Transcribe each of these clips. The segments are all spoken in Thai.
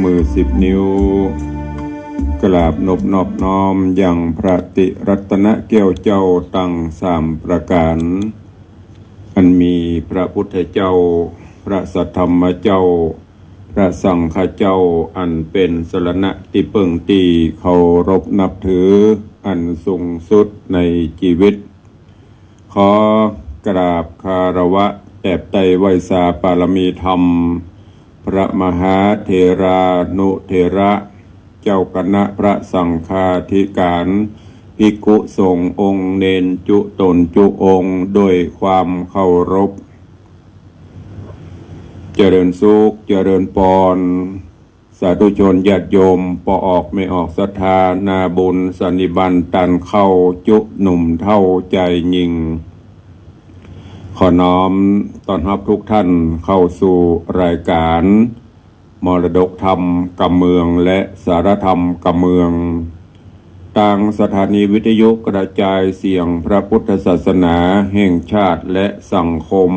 มือ10 นิ้วกราบนบนอบน้อมอย่างพระติรัตนแก้วเจ้าตั้ง3 ประการอันมีพระพุทธเจ้าพระสัทธรรมเจ้าพระสังฆเจ้าอันเป็นสรณะที่เพิ่งตีเคารพนับถืออันสูงสุดในชีวิตขอกราบคารวะแด่ไตรไวยสาปารมีธรรมพระมหาเถรานุเถระเจ้าคณะพระสังฆาธิการภิกขุสงฆ์องค์เนนจุตนจุองค์โดยความเคารพเจริญสุขเจริญพรสาธุชนญาติโยมปออกไม่ออกศรัทธานาบุญสันนิบันตันเข้าจุหนุ่มเท่าใจยิงขอน้อมต้อนรับทุกท่านเข้าสู่รายการมรดกธรรมกำเมืองและสารธรรมกำเมืองทางสถานีวิทยุกระจายเสียงพระพุทธศาสนาแห่งชาติและสังคม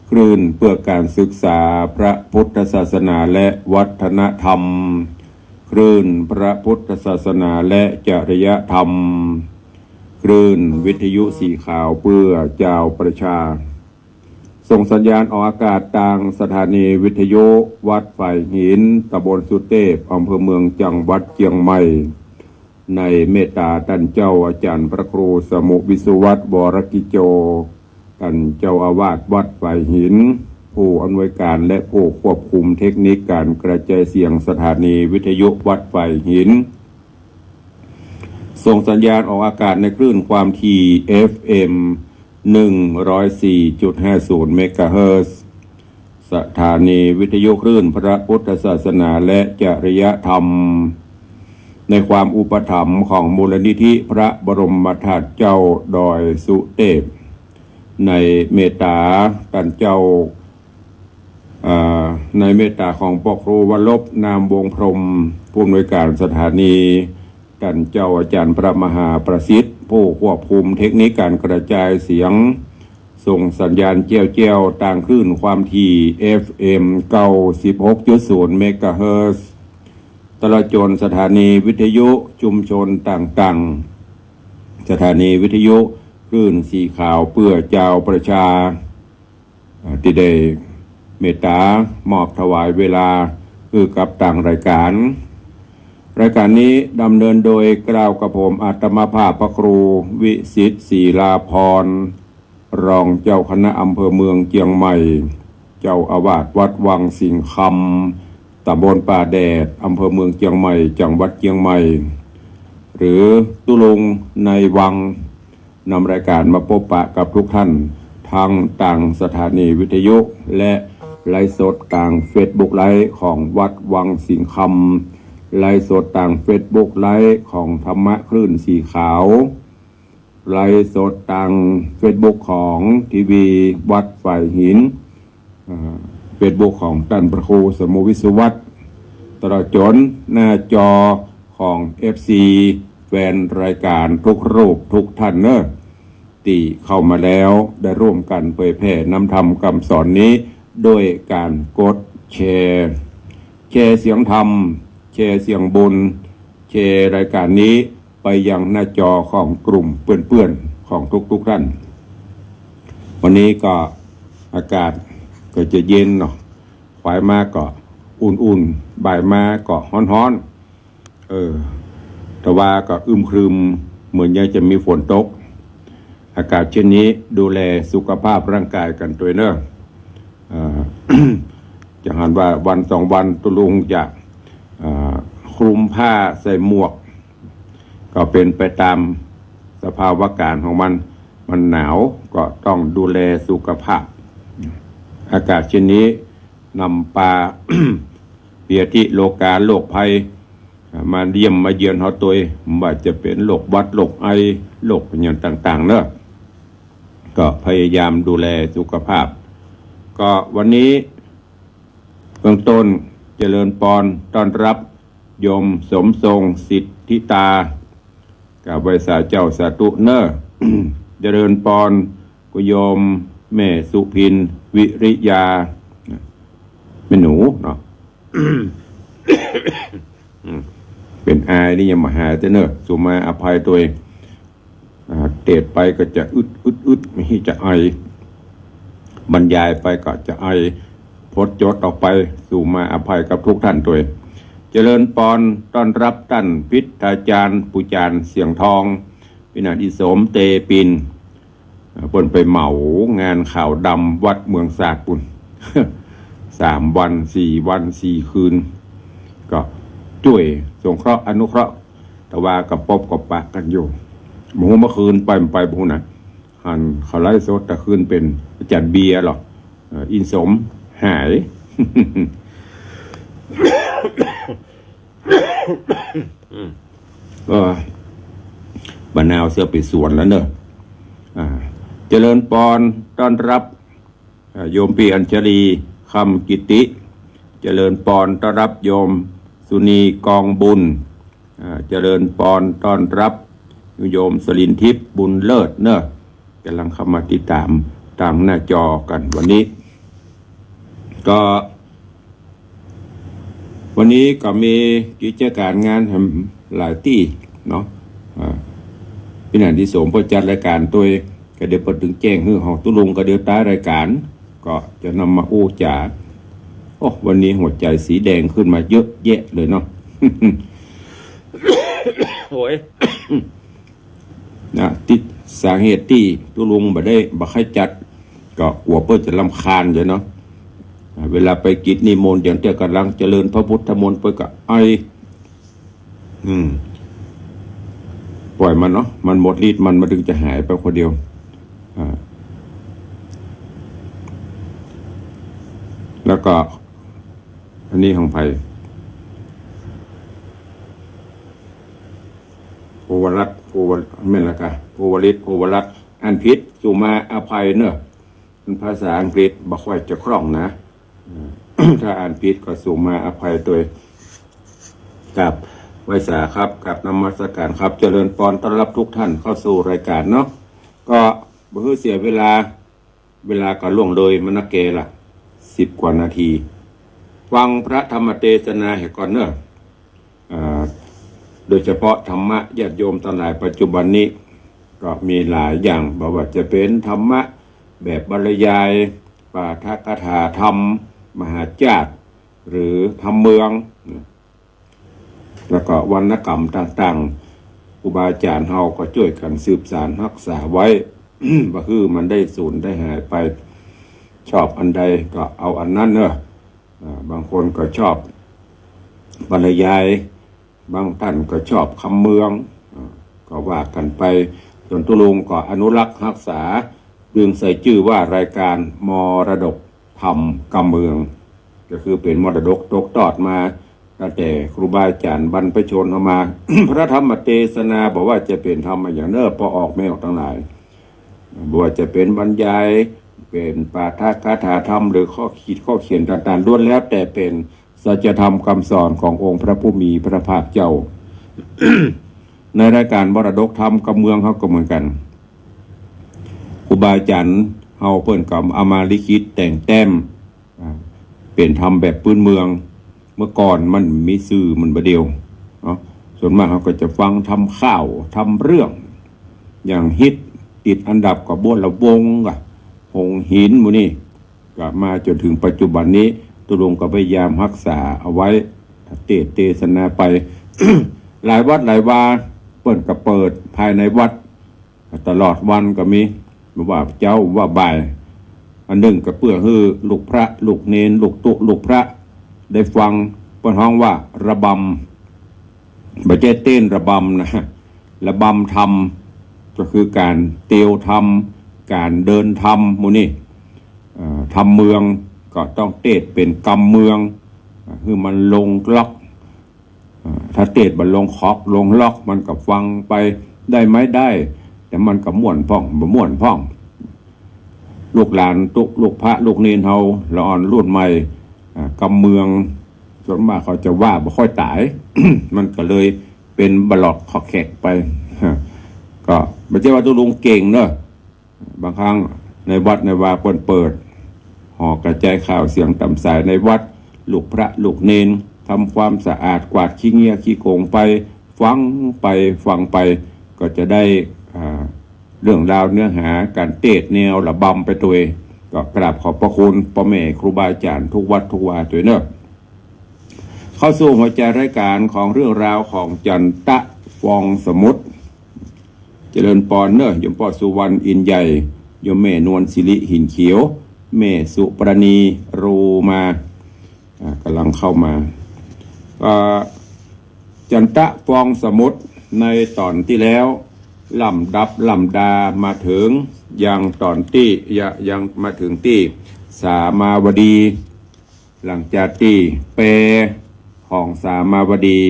คลื่นเพื่อการศึกษาพระพุทธศาสนาและวัฒนธรรมคลื่นพระพุทธศาสนาและจริยธรรมคลื่นวิทยุสีขาวเพื่อเจ้าประชาส่งสัญญาณออกอากาศทางสถานีวิทยุวัดฝ่ายหินตำบลสุเทพอำเภอเมืองจังหวัดเชียงใหม่ในเมตตาท่านเจ้าอาจารย์พระครูสมุวิสุวัตรวรกิโจท่านเจ้าอาวาสวัดฝ่ายหินผู้อำนวยการและผู้ควบคุมเทคนิคการกระจายเสียงสถานีวิทยุวัดฝ่ายหินส่งสัญญาณออกอากาศในคลื่นความถี่ FM 104.50 เมกะเฮิรตซ์สถานีวิทยุคลื่นพระพุทธศาสนาและจริยธรรมในความอุปถัมภ์ของมูลนิธิพระบรมธาตุเจ้าดอยสุเทพในเมตตาท่านเจ้าในเมตตาของพ่อครูวรลบนามวงพรหมผู้อำนวยการสถานีท่านเจ้าอาจารย์พระมหาประสิทธิ์ผู้ควบคุมเทคนิคการกระจายเสียงส่งสัญญาณเจียวต่างคลื่นความถี่ FM 96.0 เมกะเฮิรตซ์ตลอดจนสถานีวิทยุชุมชนต่างๆสถานีวิทยุคลื่นสีขาวเพื่อเจ้าประชาที่ได้เมตตามอบถวายเวลาคือกับต่างรายการนี้ดำเนินโดยกล่าวกับผมอาตมาภาพพระครูวิสิทธิ์ศรีลาภรณ์รองเจ้าคณะอำเภอเมืองเชียงใหม่เจ้าอาวาสวัดวังสิงคำตำบลป่าแดดอำเภอเมืองเชียงใหม่จังหวัดเชียงใหม่หรือตุลุงในวังนำรายการมาพบปะกับทุกท่านทางต่างสถานีวิทยุและไลฟ์สดต่างเฟซบุ๊กไลฟ์ของวัดวังสิงคำไลฟ์สดต่างเฟซบุ๊กไลฟ์ของธรรมะคลื่นสีขาวไลฟ์สดต่างเฟซบุ๊กของทีวีวัดฝ่ายหินเฟซบุ๊กของท่านพระครูสมุวิสุวัตรตลอดจนหน้าจอของ FC แฟนรายการทุกรูปทุกท่านเนอะที่เข้ามาแล้วได้ร่วมกันเผยแผ่นำธรรมคำสอนนี้โดยการกดแชร์เสียงธรรมแชร์เสียงบุญแชร์รายการนี้ไปยังหน้าจอของกลุ่มเพื่อนๆของทุกท่านวันนี้ก็อากาศก็จะเย็นเนาะฝ่ายมาก็อุ่นๆบ่ายมาก็ร้อนๆแต่ว่าก็อึมครึมเหมือนยังจะมีฝนตกอากาศเช่นนี้ดูแลสุขภาพร่างกายกันตัวเนอะจะหันว่าวัน2 วันตุลุงจะคลุมผ้าใส่หมวกก็เป็นไปตามสภาวะการของมันหนาวก็ต้องดูแลสุขภาพอากาศเช่นนี้นำปลา เปียทิโลกาโรคภัยมาเยี่ยมมาเยือนเขาตัวว่าจะเป็นโรคหวัดโรคไอโรคอย่างต่างๆเนอะก็พยายามดูแลสุขภาพก็วันนี้เบื้องต้นเจริญพรต้อนรับโยมสมทรงสิทธิตากับไวสาเจ้าสาธุเนอ เจริญพรกุโยมแม่สุพินวิริยาแม่หนูเนาะ เป็นอายนี่ยังมาหาเนอะสุมาอภัยตัวเองเตดไปก็จะอึดไม่จะไอบรรยายไปก็จะไอพดจดออกไปสู่มาอภัยกับทุกท่านตัวเองเจริญปอนต้อนรับท่านพิทาจารย์ปุจารย์เสียงทองพินาอิสมเตปินปนไปเหมางานข่าวดำวัดเมืองสากปุ่น 3 วัน 4 วัน 4 คืนก็ช่วยสงเคราะห์อนุเคราะห์แต่ว่ากับปบกับปะกันอยู่หมูเมื่อคืนไปพวกนั้นหันเขาไล่สดแต่คืนเป็นจัดเบียร์หรอกอินสมหาย ก็บรรนาวเสื้อไปสวนแล้วเนอะเจริญปอนต้อนรับโยมปีอัญชลีคำกิติเจริญปอนต้อนรับโยมสุนีกองบุญเจริญปอนต้อนรับโยมสลินทิพย์บุญเลิศเนอะกำลังเข้ามาติดตามหน้าจอกันวันนี้ก็มีกิจการงานหลายที่เนาะพี่นันที่สมพอจัดรายการตัวก็เดี๋ยวพอถึงแจ้งฮือของตุลุงก็เดี๋ยวท้ายรายการก็จะนำมาอู้จ่าวันนี้หัวใจสีแดงขึ้นมาเยอะแยะเลยเนาะ โอ้ย นะติดสาเหตุที่ตุลุงบ่ค่อยจัดก็กลัวเพื่อจะรำคาญเลยเนาะเวลาไปกิจนิมนต์อย่างเจ้ากำลังเจริญพระพุทธมนต์ไปก็ปล่อยมันเนาะมันหมดฤทธิ์มันถึงจะหายไปคนเดียวแล้วก็อันนี้ของไผ่โพวรัตไม่ละกะโพวรัตอันพิษสุมาอภัยเนอะเป็นภาษาอังกฤษบ่ค่อยจะคล่องนะ ถ้าอ่านผิดก็สุมาอภัยตัวกับไวสาครับกับนมัสการครับเจริญปอนต้อนรับทุกท่านเข้าสู่รายการเนาะก็บ่ฮื้อเสียเวลาก็ล่วงเลยมันนักเกล่ะ10 กว่านาทีฟังพระธรรมเทศนาให้ก่อนเนอะโดยเฉพาะธรรมะญาติโยมทั้งหลายปัจจุบันนี้ก็มีหลายอย่างบอกว่าจะเป็นธรรมะแบบบรรยายปาฐกถาธรรมมหาจาตุหรือธรรมเมืองแล้วก็วรรณกรรมต่างๆครูบาอาจารย์เฮาก็ช่วยกันสืบสานรักษาไว้ บ่คือมันได้สูญได้หายไปชอบอันใดก็เอาอันนั้นเนอะบางคนก็ชอบบรรยายบางท่านก็ชอบคำเมืองก็ว่ากันไปส่วนตุลุงก็อนุรักษ์รักษาดึงใส่ชื่อว่ารายการมรดกธรรมกำเมืองก็คือเป็นมรดกตกทอดมาตั้งแต่ครูบาอาจารย์บรรพชนเอามา พระธรรมเทศนาบอกว่าจะเป็นธรรมอย่างเนอพอออกไม่ออกทั้งหลายบอกว่าจะเป็นบรรยายเป็นปาฐกถาธรรมหรือข้อเขียนต่างๆล้วนแล้วแต่เป็นสัจธรรมคำสอนขององค์พระผู้มีพระภาคเจ้า ในรายการมรดกธรรมกำเมืองเขาก็เหมือนกันครูบาอาจารย์เฮาเพิ่นก็เอามาลิขิตแต่งแต้มเป็นธรรมแบบพื้นเมืองเมื่อก่อนมันมีสื่อมันบ่เดียวเนาะส่วนมากเขาก็จะฟังทำข่าวทำเรื่องอย่างฮิตติดอันดับกับบ้วนละวงหงหินหมู่นี่ก็มาจนถึงปัจจุบันนี้ตุลงก็พยายามรักษาเอาไว้เทศนาไป หลายวัดหลายวาเปิดก็เปิดภายในวัดตลอดวันก็มีว่าเจ้าว่าบ่ายอันหนึ่งก็เพื่อให้ลูกพระลูกเนนลูกตุลูกพระได้ฟังเปิดห้องว่าระบำบ่ใช่เต้นระบำนะระบำธรรมก็คือการเตียวธรรมการเดินธรรมหมู่นี่ธรรมเมืองก็ต้องเทศเป็นกรรมเมืองคือมันลงล็อกถ้าเทศมันลงคอกลงล็อกมันก็ฟังไปได้ไหมได้แต่มันก็ม่วนพ่องบ่ม่วนพ่องลูกหลานลูกพระลูกเนนเฮาละอ่อนรุ่นใหม่กำเมืองส่วนมากเขาจะว่าบ่ค่อยตาย มันก็เลยเป็นบลอดขอแขกไป ก็ไม่ใช่ว่าตุลุงเก่งเนอะบางครั้งในวัดในวาเปิดหอกระจายข่าวเสียงต่ำสายในวัดลูกพระลูกเนน ทำความสะอาดกวาดขี้เงียขี้โกงไปฟังไปก็จะได้เรื่องราวเนื้อหาการเทศแนวระบำไปตัวเองก็กราบขอบพระคุณพ่อแม่ครูบาอาจารย์ทุกวัดทุกวาตัวเนอะเข้าสู่หัวใจรายการของเรื่องราวของจันตะฟองสมุทรเจริญปอนเนอะยมพ่อสุวรรณอินใหญ่ยมแม่นวลศิริหินเขียวแม่สุปรณีรูมากำลังเข้ามาจันตะฟองสมุทรในตอนที่แล้วลำดามาถึงยังตอนที่ยังมาถึงที่สามาวดี หลังจากที่เปของสามาวดี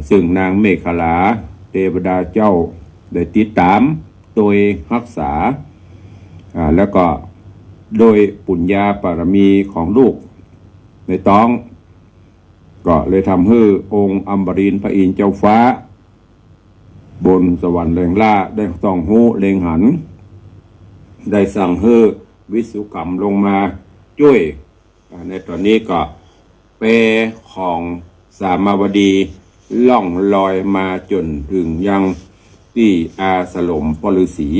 ซึ่งนางเมขลาเทวดาเจ้าได้ติดตามโดยรักษาแล้วก็โดยปุญญาบารมีของลูกในต้องก็เลยทำให้องค์อัมบรินทร์พระอินทร์เจ้าฟ้าบนสวรรค์แรงล่าได้ต้องหูเลงหันได้สั่งให้วิสุกรรมลงมาช่วยในตอนนี้ก็เปของสามาวดีล่องลอยมาจนถึงยังที่อาสลมปฤษี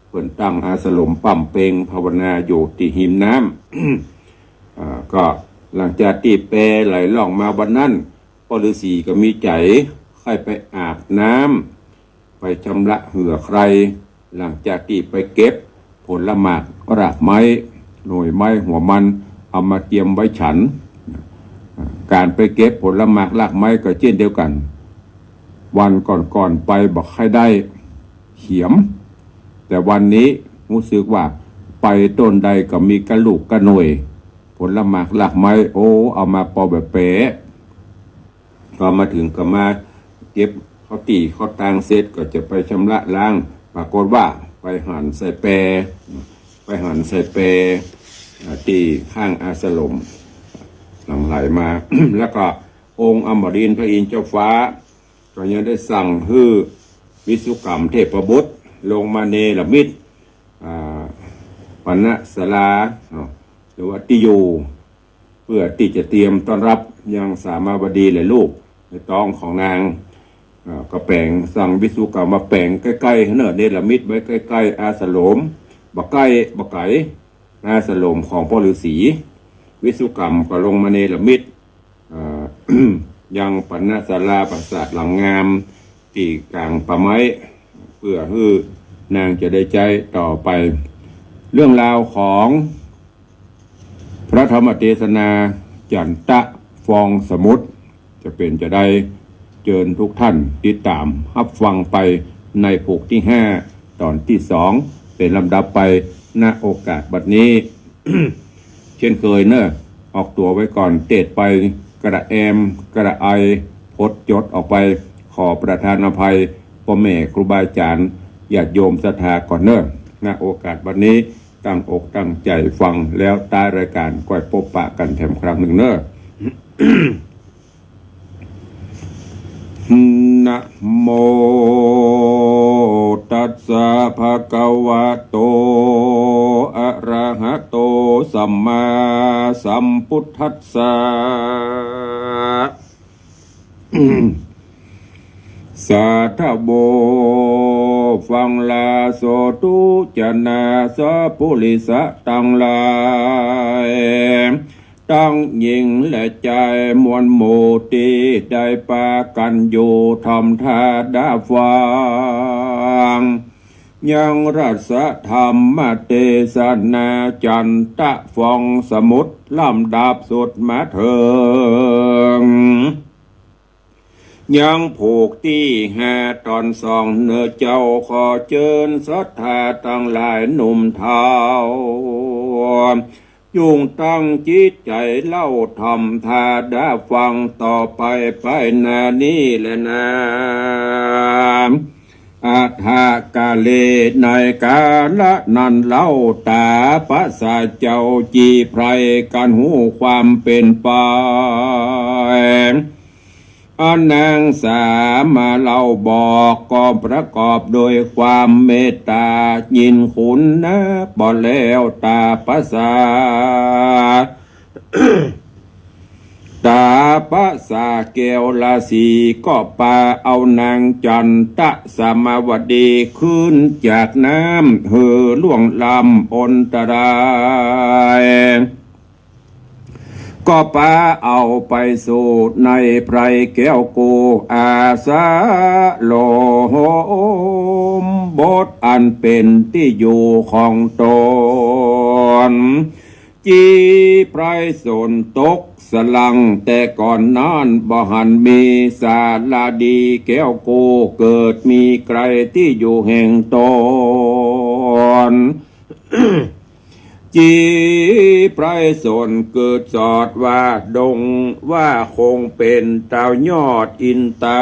เพิ่นตั้งอาสลมปั่มเปงภาวนาอยู่ที่หิมน้ำก็หลังจากที่เปไหลล่องมาวันนั้นปฤษีก็มีใจค่อยไปอาบน้ำไปชำระเหือใครหลังจากที่ไปเก็บผลหมากรากไม้หน่วยไม้หัวมันเอามาเตรียมไว้ฉันการไปเก็บผลหมากรากไม้ก็เช่นเดียวกันวันก่อนไปบอกให้ได้เขียมแต่วันนี้รู้สึกว่าไปต้นใดก็มีกระลูกกระหน่วยผลหมากรากไม้เอามาปอแบบเป๊ะพอมาถึงก็มาเก็บเขาตีเขาตางเสร็จก็จะไปชำระล้างปรากฏว่าไปหั่นใส่แปรที่ข้างอาสลมหลั่งไหลมา แล้วก็องค์อมรินทร์พระอินทร์เจ้าฟ้าก็ยังได้สั่งให้วิสุกรรมเทพบุตรลงมาเนรมิตปณศาลาหรือว่าที่อยู่เพื่อที่จะเตรียมต้อนรับยังสามาวดีและลูกในท้องของนางก็แปลงสั่งวิสุกรรมมาแปลงใกล้ๆเนรมิตไว้ใกล้ๆอาสลมบักไก่อาสลมของพ่อฤาษีวิสุกรรมก็ลงมาเนรมิตยังปณศาลาปราสาทหลังงามที่กลางป่าไม้เพื่อให้นางจะได้ใจต่อไปเรื่องราวของพระธรรมเทศนาจันตะฟองสมุทรจะเป็นจะได้เชิญทุกท่านติดตามรับฟังไปในผูกที่5ตอนที่2เป็นลำดับไปณโอกาสบัดนี้ เช่นเคยเนอะออกตัวไว้ก่อนเตดไปกระแอมกระไอพดจดออกไปขอประทานอภัยพ่อแม่ครูบาอาจารย์ญาติโยมศรัทธาก่อนเนอะณโอกาสบัดนี้ตั้งอกตั้งใจฟังแล้วใต้รายการก้อยพบปะกันแถมครั้งหนึ่งเนอะ นะโมตัสสะภะคะวะโตอะระหะโตสัมมาสัมพุทธัสสะ สาธโบฟังลาโสตุจนาสะปุริสะตังลายตั้งยิงและใจมวลโมตีได้ปากันอยู่ทำท่าดาฟังยังรัสธรรมเทศนาจันตะฟองสมุทรลำดับสุดมาเถิงยังผูกที่5ตอน2เนื้อเจ้าขอเชิญศรัทธาตั้งหลายหนุ่มเทาจุงตั้งจิตใจเล่าทำทาได้ฟังต่อไปนานี้และนาอาทากาเลในกาละนันเล่าตาภาษาเจ้าจีไพรกันหูความเป็นไปนางสามาเล่าบอกก็ประกอบโดยความเมตตายินคุณนะบ่แล้วตาภาษา ต ตาปะสาแก้วราศีก็ปาเอานางจันตะสามาวดีขึ้นจากน้ำล่วงลำอนตรายก็ปาเอาไปสู่ในไพรแก้วกูอาสาโลมบทอันเป็นที่อยู่ของตนจีไพรสนตกสลังแต่ก่อนนั้นบ่หันมีศาลาดีแก้วกูเกิดมีใครที่อยู่แห่งตน จีไพรสนเกิดสอดว่าดงว่าคงเป็นเต้ายอดอินตา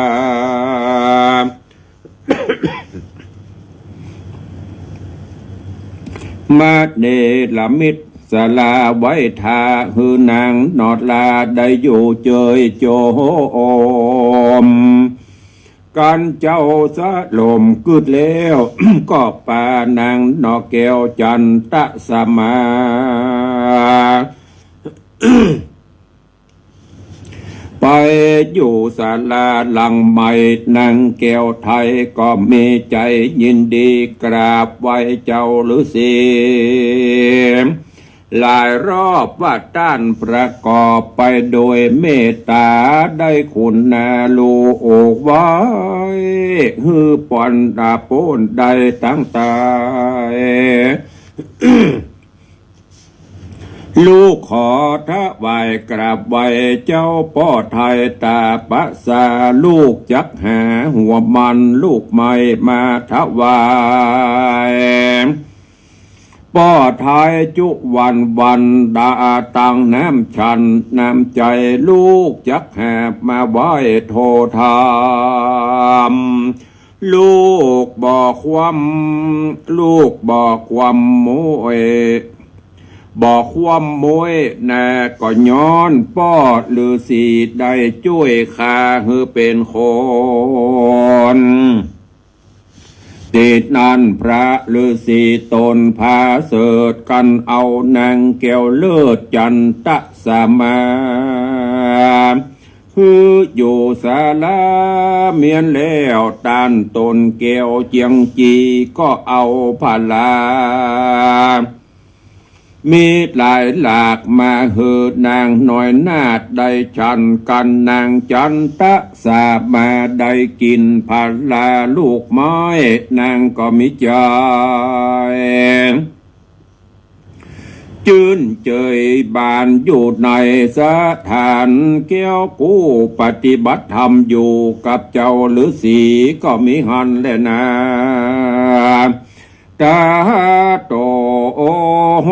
มาเนลมิตรสลาไว้ทาหือนางนอดลาได้อยู่เจยโจมการเจ้าสะลมกึดแล้ว ก็ปานางนอแก้วจันตะสมา ไปอยู่ศาลาหลังใหม่นางแก้วไทยก็มีใจยินดีกราบไหว้เจ้าฤาษีหลายรอบว่าต้านประกอบไปโดยเมตตาได้คุณนาลูกไว้ฮือปอนดาโปนได้ตั้งตาย ลูกขอถวายกราบไหว้เจ้าพ่อไทยตาปะสาลูกจักหาหัวมันลูกไม่มาถวายพ่อไทยจุวันดาตังน้ำชันน้ำใจลูกจักแหบมาไหว้โทธามลูกบอกความมวยบอกความมวยแน่ก็ย้อนป้อฤาษีได้ช่วยข้าให้เป็นคนติดนั้นพระฤาษีตนพาเสดกันเอานางแก้วเลิศจันตะสมาคืออยู่ศาลาเมียนแล้วตานตนแก้วเจียงจีก็เอาพาลามีหลายหลากมาเหือนางหน่อยนาดได้ชันกันนางจันตะสามาได้กินพาลาลูกไม้นางก็มิใจจื่นเจยบานอยู่ในสถานแก้วกู้ปฏิบัติธรรมอยู่กับเจ้าฤาษีก็มีหันและนาตาโตโอโห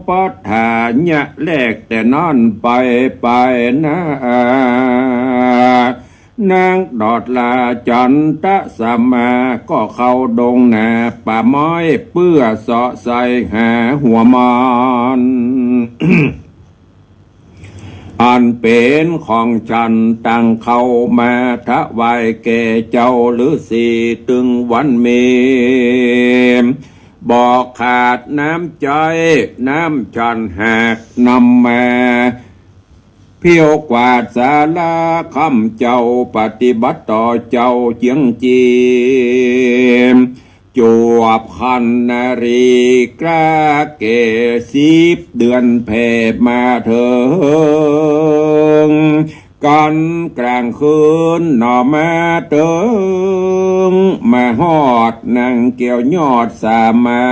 ปัฏฐานเนี่ยแลกแต่นั่นไปนะนางดอดลาจันตะสมาก็เข้าดงนาป่าไม้เพื่อเสาะใส่หาหัวมัน อันเป็นของฉันตั้งเข้ามาถวายแก่เจ้าฤาษีตึงวันเมบอกขาดน้ำใจน้ำฉันหากนำมาเพียวกวาดศาลาคำเจ้าปฏิบัติต่อเจ้าเจียงจีจวบคันนารีกราเก10 เดือนแผ่มาเถิงกันกลางคืนหน่อมาเติงมาฮอดนางเกี่ยวยอดสามา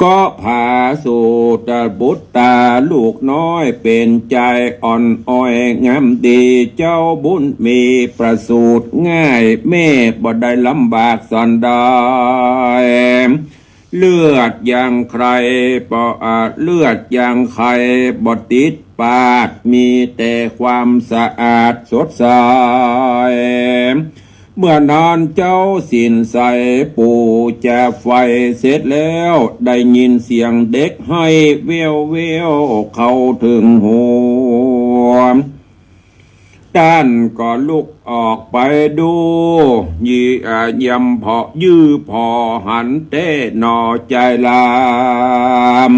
ก็พาสู่ตะบุตรตาลูกน้อยเป็นใจอ่อนอ้อยงามดีเจ้าบุญมีประสูติง่ายแม่บ่ได้ลำบากสันดายเลือดอย่างใครเลือดอย่างใครบ่ติดปาดมีแต่ความสะอาดสดใสเมื่อนอนเจ้าสินใสปู่จะไฟเสร็จแล้วได้ยินเสียงเด็กให้เวียวเข้าถึงหู ด้านก็ลุกออกไปดูยำพอยื้อพอหันเต้นอใจลาม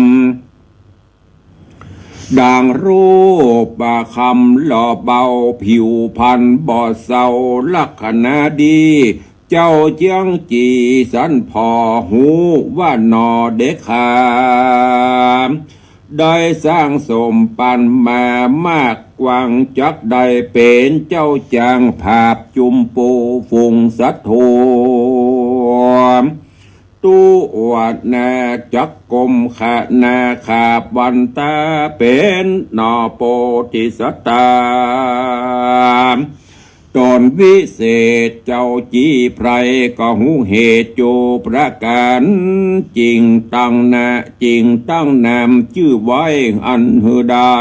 ดังรูปบาคำหล่อเบาผิวพันบ่เศร้าลักษณะดีเจ้าเจียงจีสันพอหูว่านอเด็กขาได้สร้างสมปันมามากกวางจักได้เป็นเจ้าจางภาพจุมปูฟุงสัตโธตู้อวดนาจักกมขานาขาบวันตาเป็นนอโปติสตาตอนวิเศษเจ้าจีไพรก็หูเหตุโจประการจริงตั้งนาจริงตั้งนามชื่อไว้อันหือได้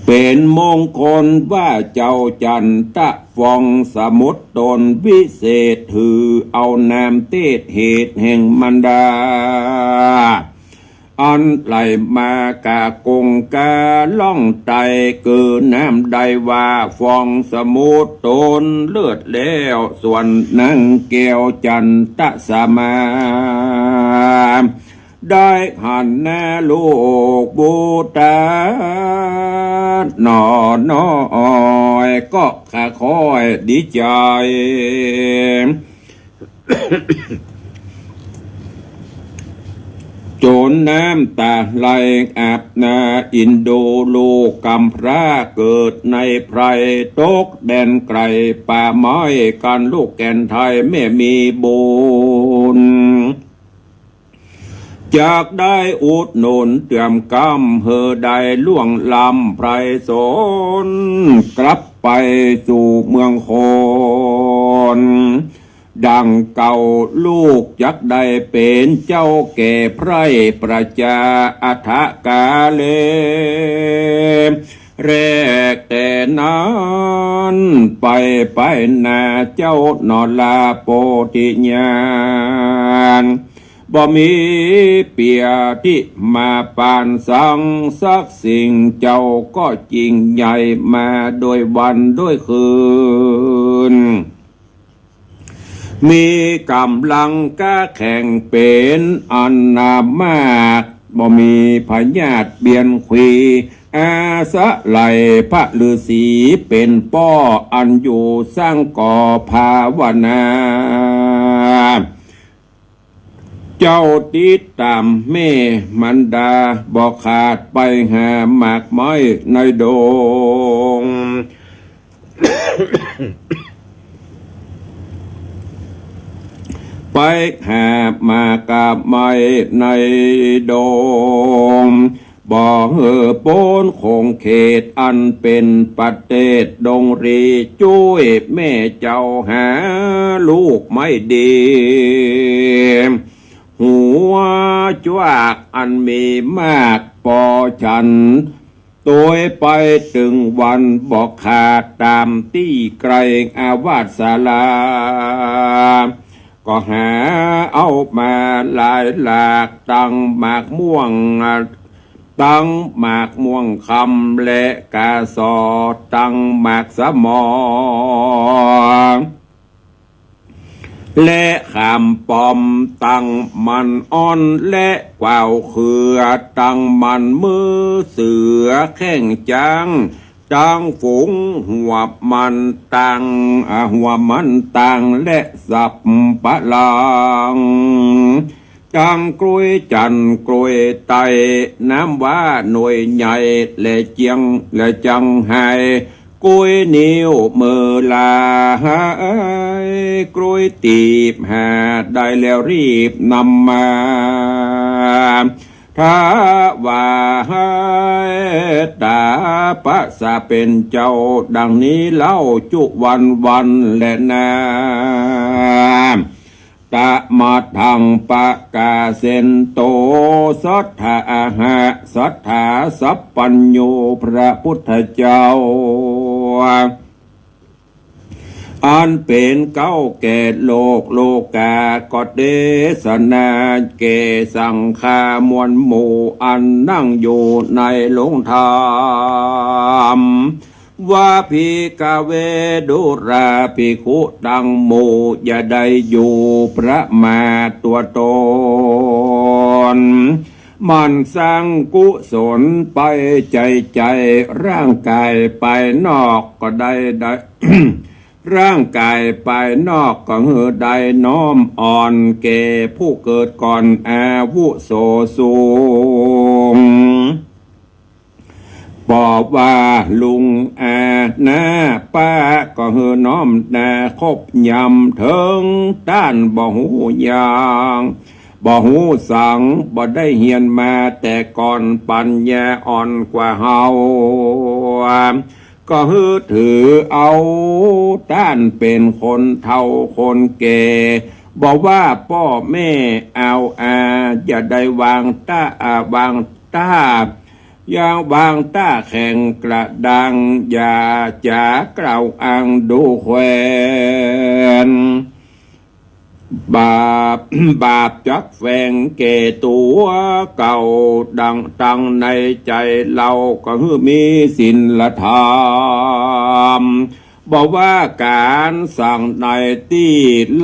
เป็นมงคลว่าเจ้าจันตะฟองสมุทรตนวิเศษถือเอานามเตศเหตุแห่งมันดาอันไหลมากากงกาล่องไตเกินน้ำใดว่าฟองสมุทรตนเลือดแล้วส่วนนังแก้วจันตะสมาได้หันหน้าลูกบูตาหนอน้อยก็ข้าคอยดีใจโจรน้ำตาไหลอาบนาอินโดโลกำพระเกิดในไพรตกแดนไกลป่าไม้กันลูกแก่นไทยไม่มีบุญจากได้อุดหนุนเตรียมกำเฮอได้ล่วงลำไพรสนกลับไปสู่เมืองโคนดังเก่าลูกจักได้เป็นเจ้าแก่ไพรประจาอัฐกาเลแรกแต่นั้นไปนาเจ้านอลาโปติญาณบ่มีเปียที่มาปานสังสักสิ่งเจ้าก็จริงใหญ่มาโดยวันด้วยคืนมีกำลังกล้าแข่งเป็นอันนามากบ่มีพญาติเบียนขวีอาสะไหลพระฤาษีเป็นป้ออันอยู่สร้างก่อภาวนาเจ้าติดตามแม่มันดาบอกขาดไปหาหมากไม้ในดง ไปหาหมากกับไม้ในดงบ่อเหือโปนคงเขตอันเป็นประเทศดงรีช่วยแม่เจ้าหาลูกไม่ดีหัวจวกอันมีมากปอฉันตัวไปถึงวันบอกขาดตามที่ไกลอาวาสลาก็หาเอามาหลายหลากตั้งหมากม่วงตั้งหมากม่วงคำและกาสอตั้งหมากสมอและขามปอมตั้งมันอ่อนและกว่าวเขือตั้งมันมือเสือแข้งจังตั้งฝูงหัวมันตั้งและสับปะหลังจังกล้วยจันกล้วยไตน้ำว่าหน่วยใหญ่และเจียงและจังไห้กล้วยนิ้วมือลากล้วยตีบหาได้แล้วรีบนำมาถ้าว่าตาปะสะเป็นเจ้าดังนี้เล่าจุวันและนาตะมาทังปะกาเซนโตสัทธาหะสัทธาสัพปัญโยพระพุทธเจ้า อันเป็นเก้าแก่โลกากเดสนาเกสังขามวลหมู่อันนั่งอยู่ในหลงธรรมว่าภิกเวดุราภิกขุดังหมู่อย่าได้อยู่ประมาทตัวตนมันสร้างกุศลไปใจร่างกายไปนอกก็ได้ ร่างกายไปนอกก็เหือใดน้อมอ่อนแก่ผู้เกิดก่อนอาวุโสสูงบอกว่าลุงอานาป้าก็เหือน้อมนาคบยำเถิงต้านบ่หูยางบ่หูสังบ่ได้เฮียนมาแต่ก่อนปัญญาอ่อนกว่าเฮาก็ฮือถือเอาต้านเป็นคนเฒ่าคนแก่บอกว่าพ่อแม่เอาอย่าได้วางอย่างวางต้าแข่งกระดังอย่าจ๋ากล่าวอังดูแควนบาปจักแฝงเกตัวเก่าดังตั้งในใจเราก็คือมีศีลธรรมบอกว่าการสั่งในที่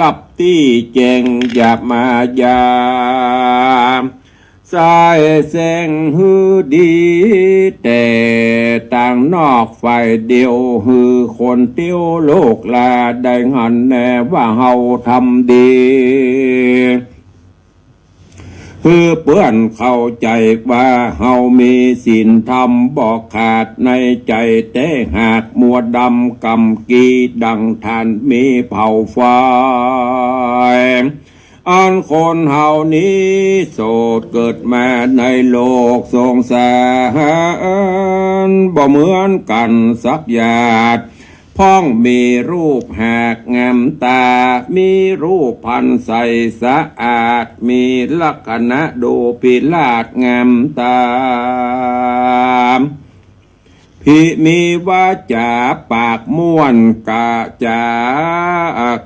ลับที่เจงอย่ามาอย่าสายแสงฮือดีแต่ต่างนอกฝ่ายเดียวฮือคนเตี้ยวโลกลาได้หันแน่ว่าเฮาทำดีคือเปื้อนเข้าใจว่าเฮามีศีลธรรมบอกขาดในใจแต่หากมัวดำกำกีดังทานมีเผาไฟอันคนเฮานี้โสดเกิดมาในโลกสงสารบ่เหมือนกันสักหยาดพ้องมีรูปหากงามตามีรูปพันใสสะอาดมีลักษณะดูพิลาศงามตาพิมีวาจาปากม่วนกะจา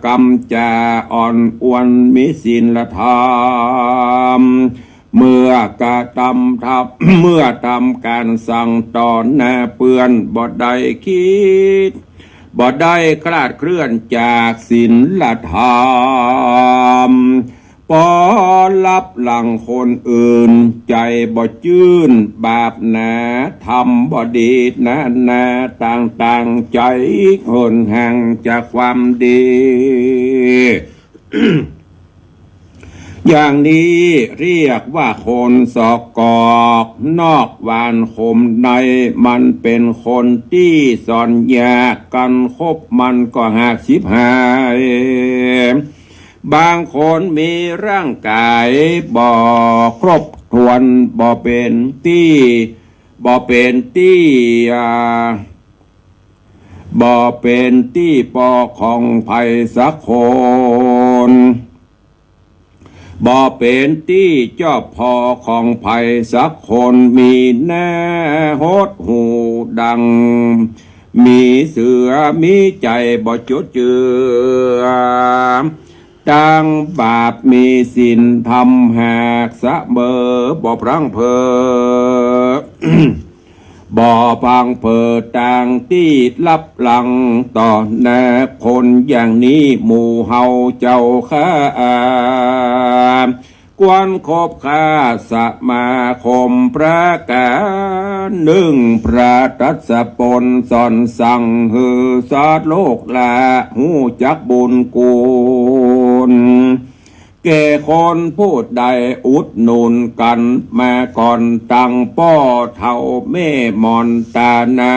กำจาอ่อนอวนมีศีลธรรมเมื่อกะทำเมื่อทำการสั่งตอนหน้าเปื้อนบ่ได้คิดบ่ได้คลาดเคลื่อนจากศีลธรรมปอรับหลังคนอื่นใจบ่จื้นบาปหนาทำบ่ดีนาต่างใจหนห่างจากความดี อย่างนี้เรียกว่าคนสอกกอกนอกวานคมในมันเป็นคนที่สอนยากกันคบมันก็หักชิบหายบางคนมีร่างกายบ่ครบถ้วนบ่เป็นที่ปอของภัยสักคนบ่เป็นที่เจ้าพอของภัยสักคนมีแน่โหดหูดังมีเสือมีใจบ่จุดเจือดังบาปมีศีลทำหากสะเมอบ่พลังเพอ บ่พังเพอต่างที่ลับหลังต่อหน้าคนอย่างนี้หมู่เฮาเจ้าข้ากวนคบค้าสมาคมประการหนึ่งพระตัสสะปนสอนสั่งฮือสาดโลกละหูจักบุญกุลแก่คนพูดใดอุดหนุนกันมาก่อนตั้งป้อเท่าแม่มอนตานา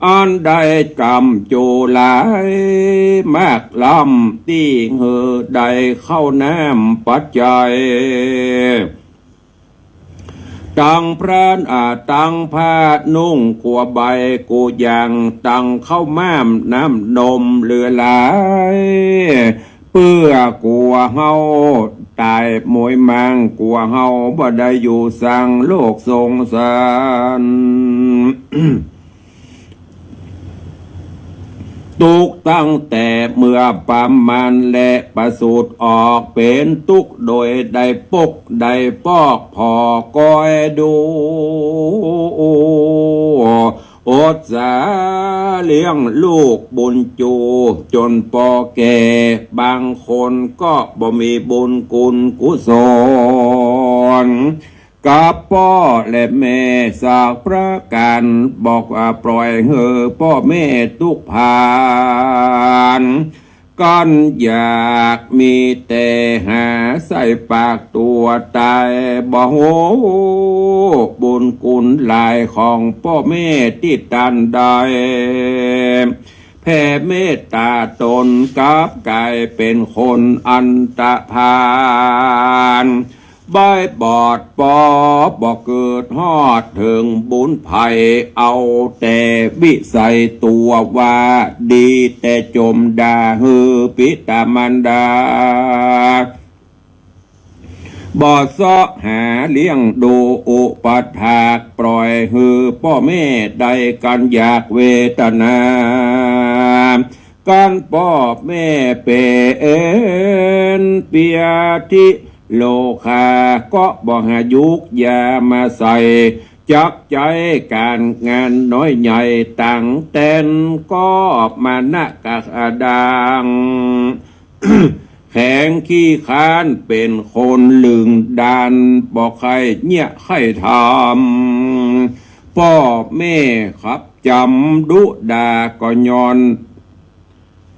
อันใดกรรมจูหลายมากลำที่เหือใดเข้าน้ำปัจจัยตังพรานตังผ้านุ่งกัวใบกูยังตังเข้าม่ามน้ำนมเหลือหลายเพื่อกลัวเฮาตายมวยมังกลัวเฮาบ่ได้อยู่สั่งโลกสงสาร ตุกตั้งแต่เมื่อประมาณและประสูติออกเป็นตุกโดยได้ปกได้ปอกพอก้อยดูอดสาเลี้ยงลูกบุญจูจนปอแก่บางคนก็บ่มีบุญกุลกุศลกับพ่อและแม่สากประกันบอกว่าปล่อยเหอะพ่อแม่ทุกผ่านกันอยากมีแต่หาใส่ปากตัวตายบ่โหบุญกุลหลายของพ่อแม่ที่ตันได้แผ่เมตตาตนกับกายเป็นคนอันตรพานใบบอดปอบอกเกิดฮอดถึงบุญภัยเอาแต่วิสัยตัวว่าดีแต่จมดาฮือปิตามันดาบ่เสาะหาเลี้ยงดูอุปถากปล่อยฮือพ่อแม่ใดกันอยากเวทนาการพ่อแม่เป็นเปียทิโลคาก็บ่หายุกยามาใส่จักใจการงานน้อยใหญ่ต่างเต้นก็มานะกะดัง แข็งขี้ค้านเป็นคนลึงดันบอกใครเนี่ยใครทำพ่อแม่ขับจำดุดาก็ย้อน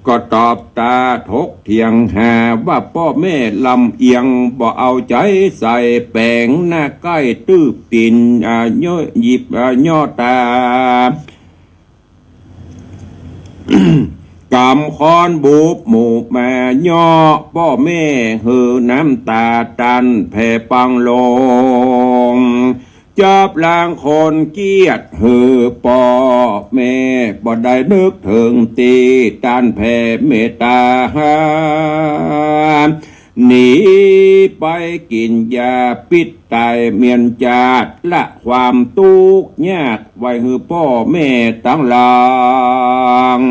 ก็ตอบตาทกเถียงหาว่าพ่อแม่ลำเอียงบ่เอาใจใส่แปลงหน้าใกล้ตื้อปินย่อหยิบย่อตา กำคอนบุบหมู่แม่ย่อพ่อแม่หือน้ำตาตันแผ่ปังลงจับลางคนเกียดหือพ่อแม่บ่ได้นึกถึงตีตันแผ่เมตตาหนีไปกินยาปิดตายเมียนจาดละความทุกข์ยากไว้หือพ่อแม่ตั้งหลัง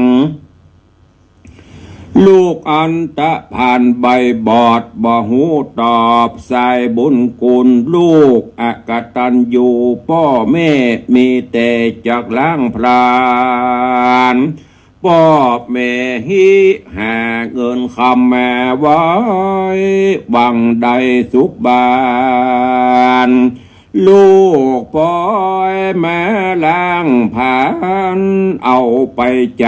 ลูกอันตะผ่านใบบอดบ่หูตอบสายบุญกุลลูกอกตัญญูพ่อแม่มีแต่จักล้างพลานพ่อแม่ฮิหาเงินคำแม่ไว้บังใดสุขบานลูกปล่อยแม่ล้างผ่านเอาไปใจ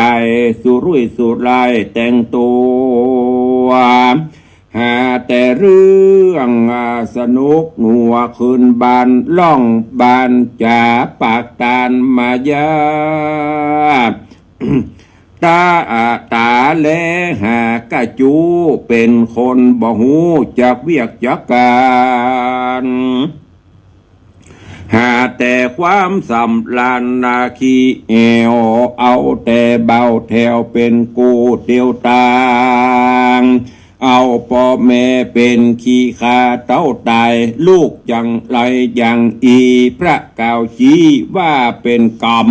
สุรุ่ยสุร่ายแต่งตัวหาแต่เรื่องสนุกหนัวคืนบานล่องบานจ่าปากตานมายา ตาแลหากะจูเป็นคนบ่หูจักเวียกจักการหาแต่ความสำลันนาคีเอวเอาแต่เบาแถวเป็นกูเดียวตางเอาพ่อแม่เป็นขี้ขาเต้าตายลูกยังไรยังอีพระกล่าวชี้ว่าเป็นกรรม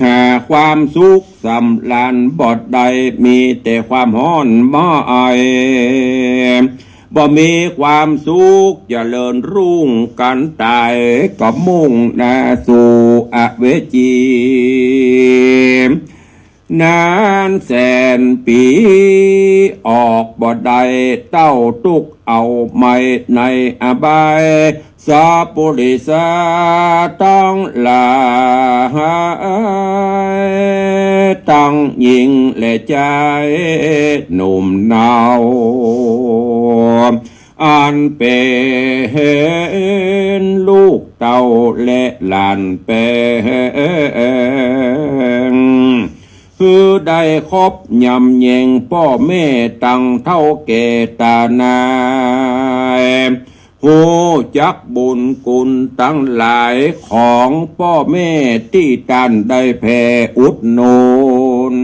หาความสุขสำลันบอดใดมีแต่ความฮ้อนม้อยบ่มีความสุขเจริญรุ่งกันตายก็มุ่งหน้าสู่อเวจีนานแสนปีออกบ่ได้เต้าตุกเอาไม่ในอบายสาปุริสาต้องลาตั้งยิงและใจหนุ่มเนาอันเป็นลูกเต้าและหลานเป็นคือได้คบยำแยงพ่อแม่ตั้งเท่าแก่ตานายหูจักบุญกุลตั้งหลายของพ่อแม่ที่ตันได้แผ่อุดหนุน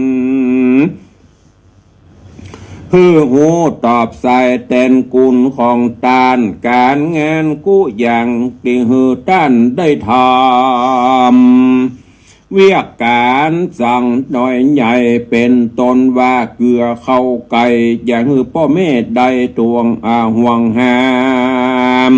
ฮือหูตอบสายแตนกุลของตานการงานกู้อย่างที่ฮือตันได้ทำ เวียกการสั่งหน่อยใหญ่เป็นตนว่าเกลือเข้าไก่อย่างหือพ่อแม่ใดตวงห่วงหาม